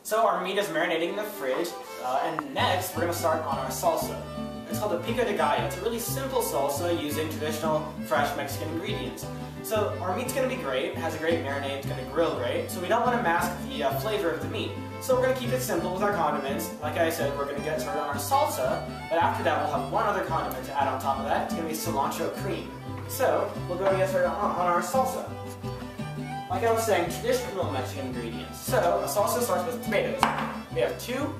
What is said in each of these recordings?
So our meat is marinating in the fridge, and next we're going to start on our salsa. It's called the Pico de Gallo. It's a really simple salsa using traditional fresh Mexican ingredients. So our meat's going to be great, it has a great marinade, it's going to grill great, so we don't want to mask the flavor of the meat. So we're going to keep it simple with our condiments. Like I said, we're going to get started on our salsa, but after that we'll have one other condiment to add on top of that. It's going to be cilantro cream. So we'll go and get started on our salsa. Like I was saying, traditional Mexican ingredients. So a salsa starts with tomatoes. We have 2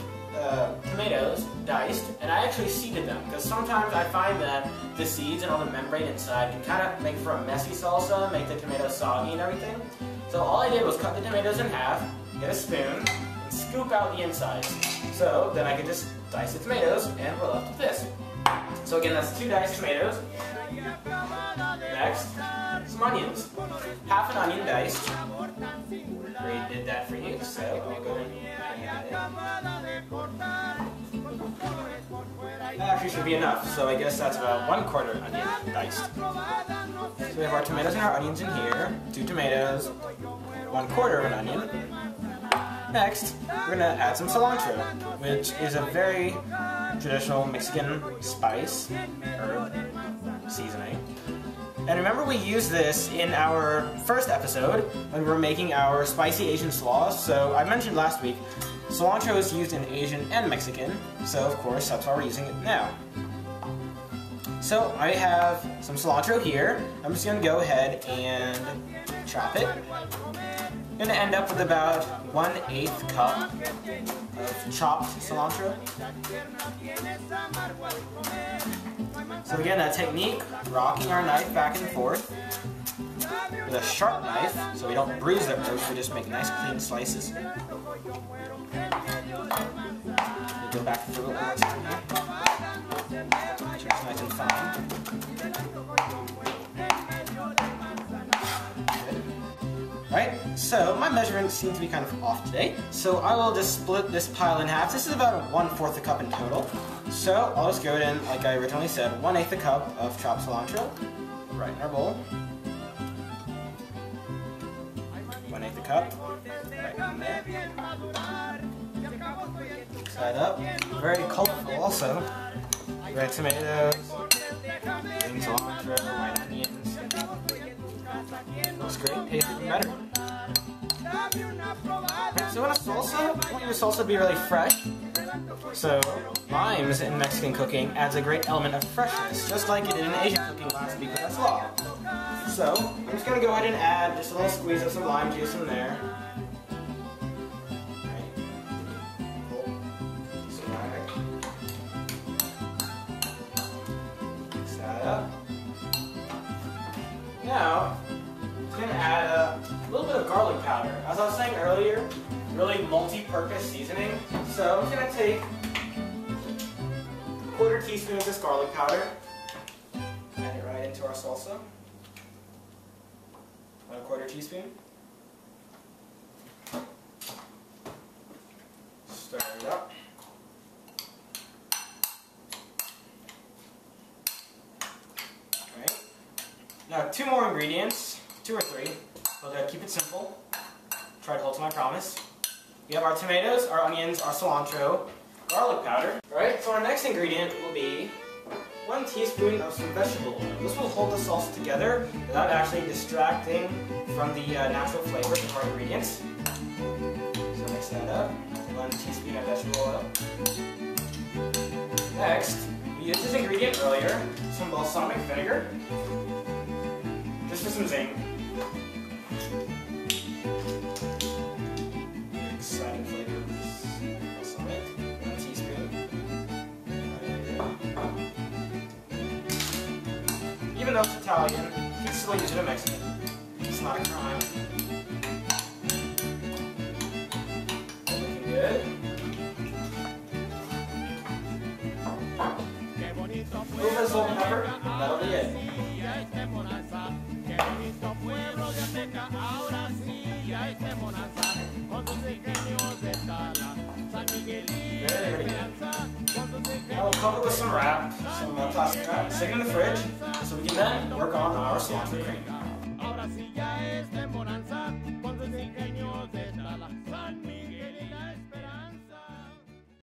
tomatoes diced, and I actually seeded them because sometimes I find that the seeds and all the membrane inside can kind of make for a messy salsa, make the tomatoes soggy and everything. So all I did was cut the tomatoes in half, get a spoon, and scoop out the insides. So then I could just dice the tomatoes, and we're left with this. So again, that's 2 diced tomatoes. Next, some onions. Half an onion diced. Already did that for you, so I'll go ahead and add it. That actually should be enough, so I guess that's about 1/4 onion diced. So we have our tomatoes and our onions in here. 2 tomatoes, 1/4 of an onion. Next, we're going to add some cilantro, which is a very traditional Mexican spice, herb, seasoning. And remember we used this in our first episode when we were making our spicy Asian slaws. So I mentioned last week, cilantro is used in Asian and Mexican, so of course that's why we're using it now. So I have some cilantro here. I'm just going to go ahead and chop it. I'm going to end up with about 1/8 cup of chopped cilantro. So again, that technique, rocking our knife back and forth with a sharp knife, so we don't bruise the herbs, we just make nice clean slices. We go back and forth one more time here. Make sure it's nice and fine. Alright, so my measurements seem to be kind of off today, so I will just split this pile in half. This is about 1/4 a cup in total. So I'll just go ahead and, like I originally said, 1/8 a cup of chopped cilantro right in our bowl. 1/8 a cup right in there. Mix that up. Very colorful also. Red tomatoes, green cilantro, white onions. Looks great, tastes even better. So in a salsa, I want your salsa to be really fresh. So limes in Mexican cooking adds a great element of freshness, just like it did in Asian cooking last week with our slaw. So I'm just going to go ahead and add just a little squeeze of some lime juice in there. Mix that up. Now, I'm going to add a little bit of garlic powder. As I was saying earlier, really multi-purpose seasoning. So I'm going to take 1/4 teaspoon of this garlic powder, add it right into our salsa. 1/4 teaspoon. Stir it up. Alright. Now 2 more ingredients, 2 or 3. But keep it simple. Try to hold to my promise. We have our tomatoes, our onions, our cilantro, garlic powder. Alright, so our next ingredient will be 1 teaspoon of some vegetable oil. This will hold the salsa together without actually distracting from the natural flavors of our ingredients. So mix that up. 1 teaspoon of vegetable oil. Next, we used this ingredient earlier, some balsamic vinegar. Just for some zing. Exciting flavor. Balsamic. 1 teaspoon. Even though it's Italian, you can still use it in Mexican. It's not a crime. Looking good. A little bit of salt and pepper, that'll be it. Very good. Now we'll cover it with some wrap, some plastic wrap, stick it in the fridge, so we can then work on our cilantro cream.